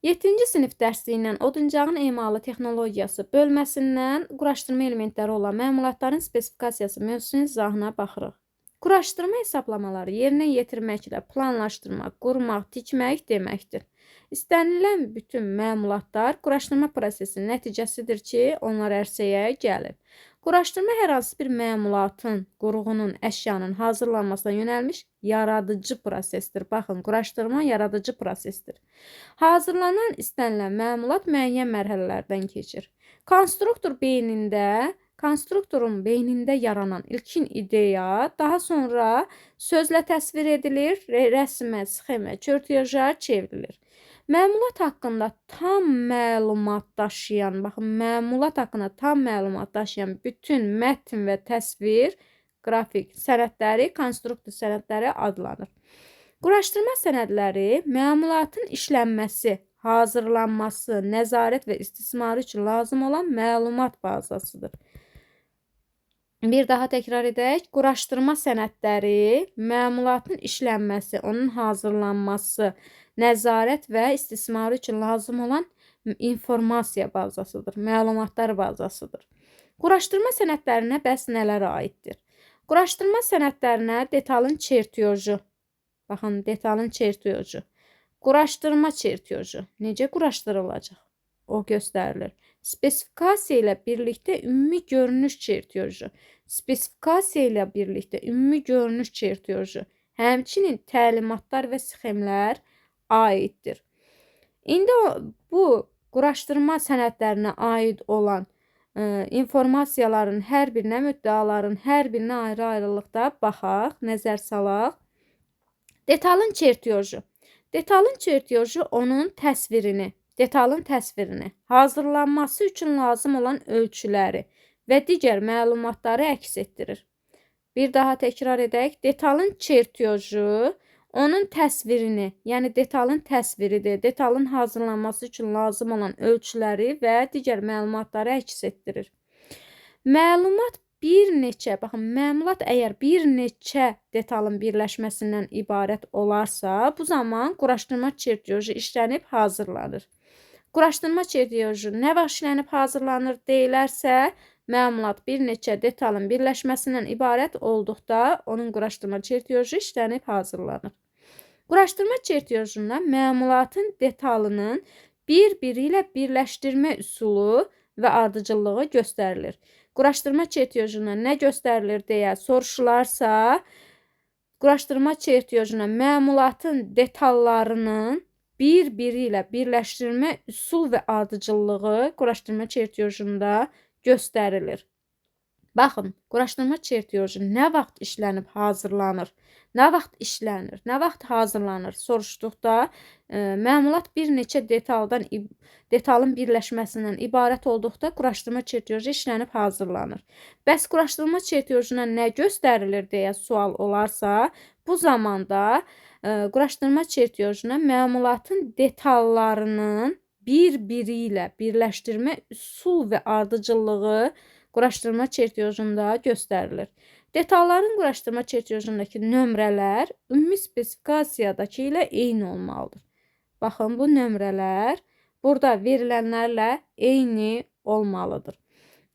7-ci sinif dərsliyindən Odincağın emalı texnologiyası bölməsindən quraşdırma elementləri olan məmulatların spesifikasiyası mövzusunun izahına baxırıq. Quraşdırma hesablamaları yerinə yetirməklə planlaşdırmaq, qurmaq, tikmək deməkdir. İstənilən bütün məmulatlar quraşdırma prosesinin nəticəsidir ki, onlar ərsəyə gəlir. Quraşdırma hər hansı bir məmulatın, qurğunun, əşyanın hazırlanmasına yönəlmiş yaradıcı prosesdir. Baxın, quraşdırma yaradıcı prosesdir. Hazırlanan istənilən məmulat müəyyən mərhələlərdən keçir. Konstruktorun beynində yaranan ilkin ideya daha sonra sözlə təsvir edilir, rəsmə, sxemə, çörtyoja çevrilir. Məmulat haqqında tam məlumat daşıyan, baxın, məmulat haqqında tam məlumat daşıyan bütün mətn və təsvir, qrafik sənədləri, konstruktor sənədləri adlanır. Quraşdırma sənədləri məmulatın işlənməsi, hazırlanması, nəzarət və istismarı üçün lazım olan məlumat bazasıdır. Bir daha təkrar edək. Quraşdırma sənədləri məmulatın işlənməsi, onun hazırlanması, nəzarət və istismarı üçün lazım olan informasiya bazasıdır, məlumatlar bazasıdır. Quraşdırma sənədlərinə bəs nələr aiddir? Quraşdırma sənədlərinə detalın çertyoju, baxın, detalın çertyoju, quraşdırma çertyoju, necə quraşdırılacaq? O göstərilir. Spesifikasiya ilə birlikdə ümumi görünüş çertyoju, spesifikasiya ilə birlikdə ümumi görünüş çertyoju, həmçinin təlimatlar və sxemlər aiddir. İndi bu quraşdırma sənədlərinə aid olan informasiyaların hər birinə, müddəaların hər birinə ayrı-ayrılıqda baxaq, nəzər salaq. Detalın çertyoju. Detalın çertyoju onun təsvirini, detalın təsvirini, hazırlanması üçün lazım olan ölçüləri və digər məlumatları əks etdirir. Bir daha təkrar edək. Detalın çertyoju onun təsvirini, yəni detalın təsviridir. Detalın hazırlanması üçün lazım olan ölçüləri və digər məlumatları əks etdirir. Məlumat məmulat əgər bir neçə detalın birləşməsindən ibarət olarsa, bu zaman quraşdırma çertyoju işlənib hazırlanır. Quraşdırma çertyoju nə vaxt işlənib hazırlanır deyilərsə, məmulat bir neçə detalın birləşməsindən ibarət olduqda onun quraşdırma çertyoju işlənib hazırlanır. Quraşdırma çertyojunda məmulatın detalının bir-biri ilə birləşdirmə üsulu və ardıcıllığı göstərilir. Quraşdırma çertyojuna nə göstərilir deyə soruşularsa, quraşdırma çertyojuna məmulatın detallarının bir-biri ilə birləşdirmə üsul və ardıcıllığı quraşdırma çertyojunda göstərilir. Baxın, quraşdırma çertyoju nə vaxt işlənib hazırlanır, nə vaxt işlənir, nə vaxt hazırlanır soruşduqda, məmulat bir neçə detalın birləşməsindən ibarət olduqda quraşdırma çertyoju işlənib hazırlanır. Bəs quraşdırma çertyojuna nə göstərilir deyə sual olarsa, bu zamanda quraşdırma çertyojuna məmulatın detallarının bir-biri ilə birləşdirmə üsul və ardıcıllığı quraşdırma çertyojunda göstərilir. Detalların quraşdırma çertyojundakı nömrələr ümumi spesifikasiyadakı ilə eyni olmalıdır. Baxın, bu nömrələr burada verilənlərlə eyni olmalıdır.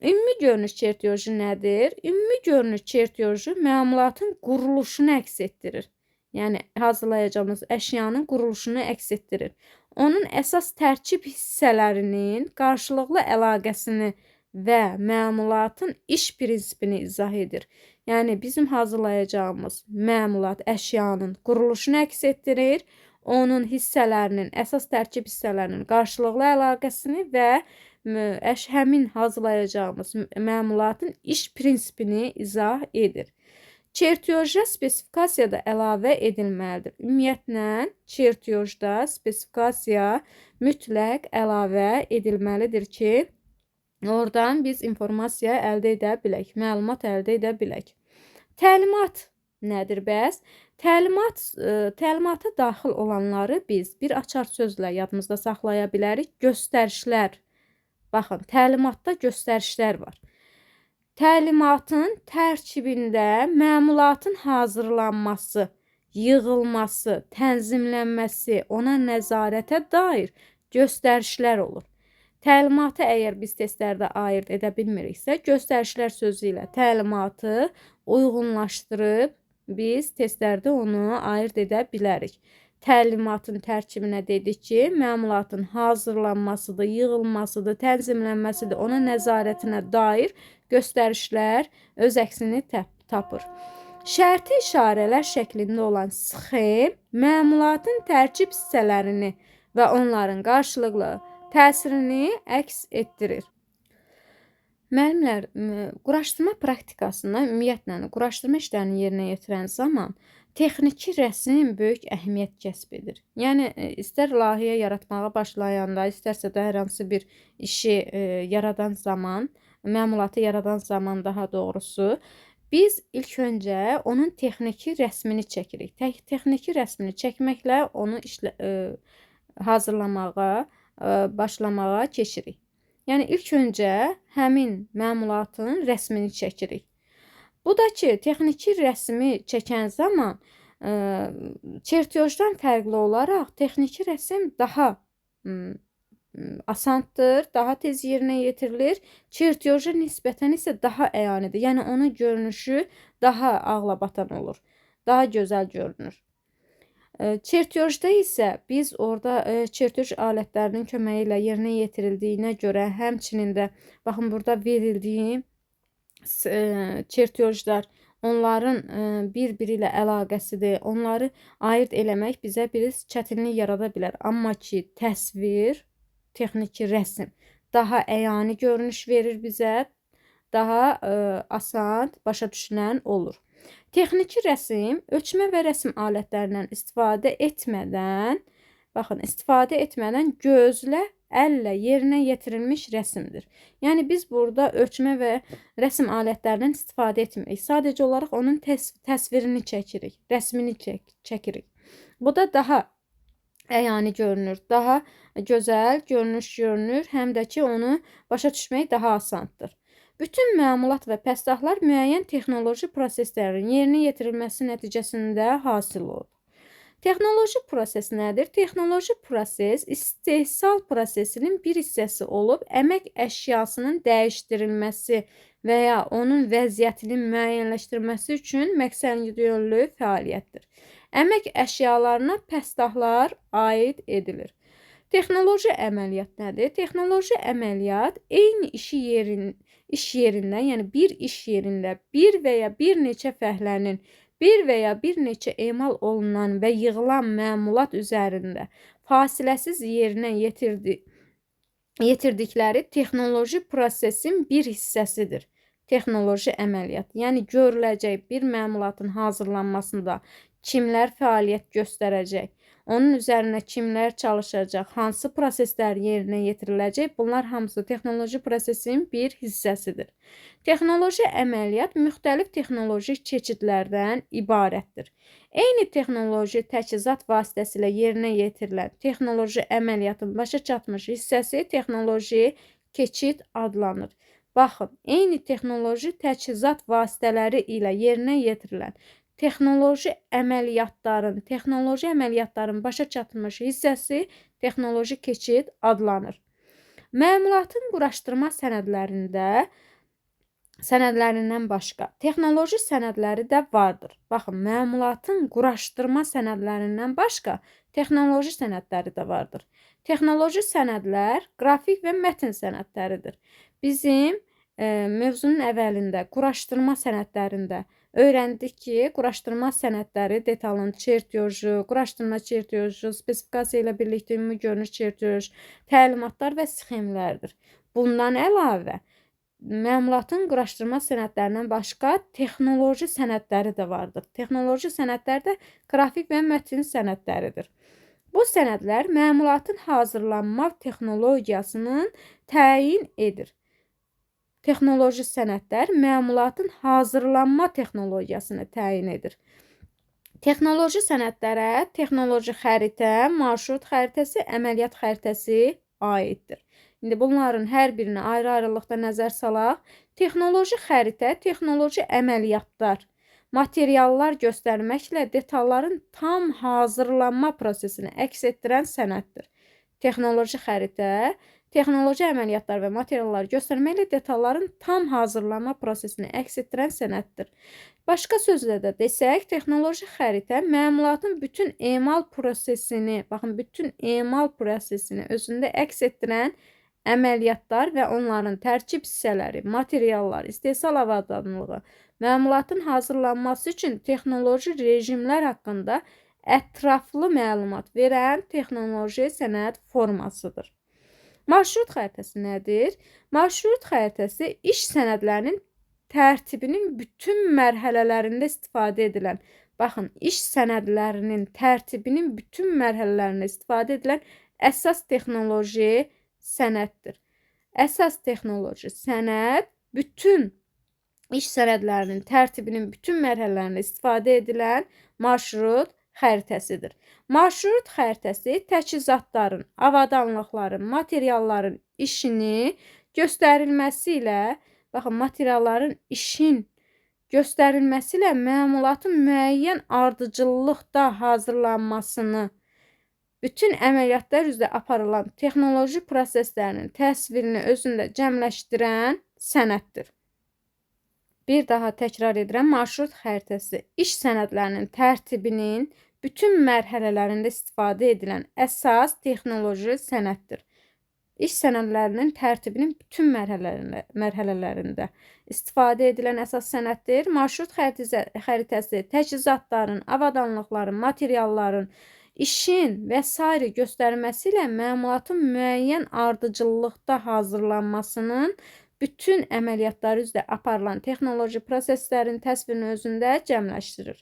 Ümumi görünüş çertyoju nədir? Ümumi görünüş çertyoju məmulatın quruluşunu əks etdirir. Yəni, hazırlayacağımız əşyanın quruluşunu əks etdirir. Onun əsas tərkib hissələrinin qarşılıqlı əlaqəsini və məmulatın iş prinsipini izah edir. Yəni, bizim hazırlayacağımız məmulat əşyanın quruluşunu əks etdirir, onun hissələrinin, əsas tərkib hissələrinin qarşılıqlı əlaqəsini və həmin hazırlayacağımız məmulatın iş prinsipini izah edir. Çertyoja spesifikasiyada əlavə edilməlidir. Ümumiyyətlə, çertyojda spesifikasiya mütləq əlavə edilməlidir ki, oradan biz informasiya əldə edə bilək, məlumat əldə edə bilək. Təlimat nədir bəs? Təlimata daxil olanları biz bir açar sözlə yadımızda saxlaya bilərik. Göstərişlər. Baxın, təlimatda göstərişlər var. Təlimatın tərkibində məmulatın hazırlanması, yığılması, tənzimlənməsi, ona nəzarətə dair göstərişlər olur. Təlimatı əgər biz testlərdə ayırd edə bilmiriksə, göstərişlər sözü ilə təlimatı uyğunlaşdırıb biz testlərdə onu ayırd edə bilərik. Təlimatın tərkibinə dedik ki, məmulatın hazırlanmasıdır, yığılmasıdır, tənzimlənməsidir, ona nəzarətinə dair göstərişlər öz əksini tapır. Şərti işarələr şəklində olan sxem məmulatın tərkib hissələrini və onların qarşılıqlı təsirini əks etdirir. Müəllimlər, quraşdırma praktikasında ümumiyyətlə quraşdırma işlərini yerinə yetirən zaman texniki rəsm böyük əhəmiyyət kəsb edir. Yəni istər layihə yaratmağa başlayanda, istərsə də hər hansı bir işi yaradan zaman, məmulatı yaradan zaman daha doğrusu, biz ilk öncə onun texniki rəsmini çəkirik. Texniki rəsmini çəkməklə onu hazırlamağa, başlamağa keçirik. Yəni ilk öncə həmin məmulatın rəsmini çəkirik. Bu da ki, texniki rəsmi çəkən zaman çertyojdan fərqli olaraq texniki rəsm daha asandır, daha tez yerinə yetirilir. Çertyoja nisbətən isə daha əyanidir. Yəni onun görünüşü daha ağlabatan olur. Daha gözəl görünür. Çertyojda isə biz orada çertyoj alətlərinin köməyi ilə yerinə yetirildiyinə görə, həmçinin də baxın burada verildiyi çertyojlar onların bir-biri ilə əlaqəsidir. Onları ayırd eləmək bizə bir çətinlik yarada bilər. Amma ki, təsvir, texniki rəsm daha əyani görünüş verir bizə, daha asan başa düşülən olur. Texniki rəsm ölçmə və rəsm alətlərindən istifadə etmədən, baxın, istifadə etmədən gözlə, əllə yerinə yetirilmiş rəsmdir. Yəni biz burada ölçmə və rəsm alətlərindən istifadə etmirik. Sadəcə olaraq onun təsvirini çəkirik, rəsmini çəkirik. Bu da daha əyani görünür, daha gözəl görünüş görünür, həm də ki onu başa düşmək daha asandır. Bütün məmulat və pəstahlar müəyyən texnoloji proseslərin yerinə yetirilməsi nəticəsində hasil olur. Texnoloji proses nədir? Texnoloji proses istehsal prosesinin bir hissəsi olub, əmək əşyasının dəyişdirilməsi və ya onun vəziyyətinin müəyyənləşdirilməsi üçün məqsədyönlü fəaliyyətdir. Əmək əşyalarına pəstahlar aid edilir. Texnoloji əməliyyat nədir? Texnoloji əməliyyat eyni iş yerində, yəni bir iş yerində bir və ya bir neçə fəhlənin bir və ya bir neçə emal olunan və yığılan məmulat üzərində fasiləsiz yerinə yetirdikləri texnoloji prosesin bir hissəsidir. Texnoloji əməliyyat, yəni görüləcək bir məmulatın hazırlanmasında kimlər fəaliyyət göstərəcək, onun üzərinə kimlər çalışacaq, hansı proseslər yerinə yetiriləcək, bunlar hamısı texnoloji prosesin bir hissəsidir. Texnoloji əməliyyat müxtəlif texnoloji keçidlərdən ibarətdir. Eyni texnoloji təchizat vasitəsilə yerinə yetirilən texnoloji əməliyyatın başa çatmış hissəsi texnoloji keçid adlanır. Baxın, eyni texnoloji təchizat vasitələri ilə yerinə yetirilən texnoloji əməliyyatların başa çatmış hissəsi texnoloji keçid adlanır. Məmulatın quraşdırma sənədlərindən başqa texnoloji sənədləri də vardır. Baxın, məmulatın quraşdırma sənədlərindən başqa texnoloji sənədləri də vardır. Texnoloji sənədlər qrafik və mətn sənədləridir. Bizim mövzunun əvvəlində quraşdırma sənədlərində öyrəndik ki, quraşdırma sənədləri detalın çertyoju, quraşdırma çertyoju, spesifikasiya ilə birlikdə ümumi görünüş çertyoju, təlimatlar və sxemlərdir. Bundan əlavə, məmulatın quraşdırma sənədlərindən başqa texnoloji sənədləri də vardır. Texnoloji sənədlər də qrafik və mətn sənədləridir. Bu sənədlər məmulatın hazırlanma texnologiyasını təyin edir. Texnoloji sənədlər məmulatın hazırlanma texnologiyasını təyin edir. Texnoloji sənədlərə texnoloji xəritə, marşrut xəritəsi, əməliyyat xəritəsi aiddir. İndi bunların hər birini ayrı-ayrılıqda nəzər salaq. Texnoloji xəritə, texnoloji əməliyyatlar, materiallar göstərməklə detalların tam hazırlanma prosesini əks etdirən sənəddir. Texnoloji xəritə, texnoloji əməliyyatlar və materialları göstərməklə detalların tam hazırlanma prosesini əks etdirən sənəddir. Başqa sözlə də desək, texnoloji xəritə məmulatın bütün emal prosesini, baxın, bütün emal prosesini özündə əks etdirən əməliyyatlar və onların tərkib hissələri, materiallar, istehsal avadanlığı, məmulatın hazırlanması üçün texnoloji rejimlər haqqında ətraflı məlumat verən texnoloji sənəd formasıdır. Marşrut xəritəsi nədir? Marşrut xəritəsi iş sənədlərinin tərtibinin bütün mərhələlərində istifadə edilən, baxın, iş sənədlərinin tərtibinin bütün mərhələlərində istifadə edilən əsas texnoloji sənəddir. Əsas texnoloji sənəd bütün iş sənədlərinin tərtibinin bütün mərhələlərində istifadə edilən marşrut xəritəsidir. Marşrut xəritəsi təchizatların, avadanlıqların, materialların işini göstərilməsi ilə, baxın, materialların işin göstərilməsi ilə məmulatın müəyyən ardıcıllıqda hazırlanmasını, bütün əməliyyatlar üzrə aparılan texnoloji proseslərinin təsvirini özündə cəmləşdirən sənəddir. Bir daha təkrar edirəm, marşrut xəritəsi iş sənədlərinin tərtibinin bütün mərhələlərində istifadə edilən əsas texnoloji sənəddir. İş sənədlərinin tərtibinin bütün mərhələlərində istifadə edilən əsas sənəddir. Marşrut xəritəsi təchizatların, avadanlıqların, materialların, işin və s. göstərməsi ilə məmulatın müəyyən ardıcıllıqda hazırlanmasının bütün əməliyyatları üzrə aparılan texnoloji proseslərin təsvirini özündə cəmləşdirir.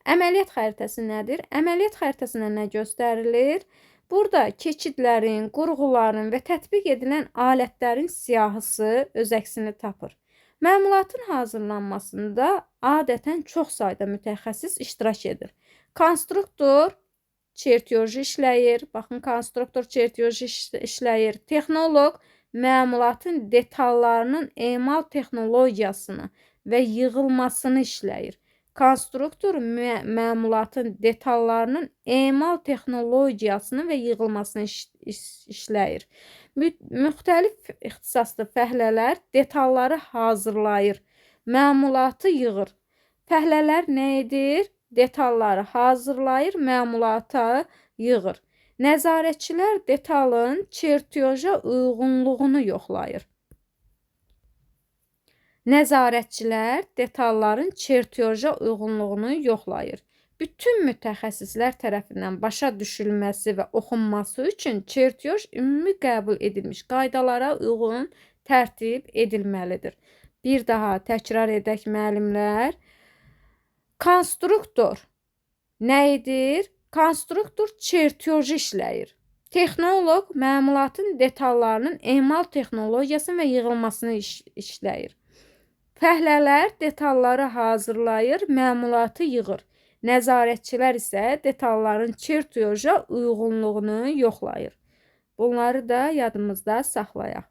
Əməliyyat xəritəsi nədir? Əməliyyat xəritəsində nə göstərilir? Burada keçidlərin, qurğuların və tətbiq edilən alətlərin siyahısı öz əksini tapır. Məmulatın hazırlanmasında adətən çox sayda mütəxəssis iştirak edir. Konstruktor çertyoji işləyir, baxın, konstruktor çertyoji işləyir, texnoloq məmulatın detallarının emal texnologiyasını və yığılmasını işləyir. Konstruktor məmulatın detallarının emal texnologiyasını və yığılmasını işləyir. Müxtəlif ixtisaslı fəhlələr detalları hazırlayır, məmulatı yığır. Fəhlələr nə edir? Detalları hazırlayır, məmulata yığır. Nəzarətçilər detalın çertyoja uyğunluğunu yoxlayır. Nəzarətçilər detalların çertyoja uyğunluğunu yoxlayır. Bütün mütəxəssislər tərəfindən başa düşülməsi və oxunması üçün çertyoj ümumi qəbul edilmiş qaydalara uyğun tərtib edilməlidir. Bir daha təkrar edək müəllimlər. Konstruktor nə edir? Konstruktor çertyoji işləyir. Texnoloq məmulatın detallarının emal texnologiyasını və yığılmasını işləyir. Fəhlələr detalları hazırlayır, məmulatı yığır. Nəzarətçilər isə detalların çertyoja uyğunluğunu yoxlayır. Bunları da yadımızda saxlayaq.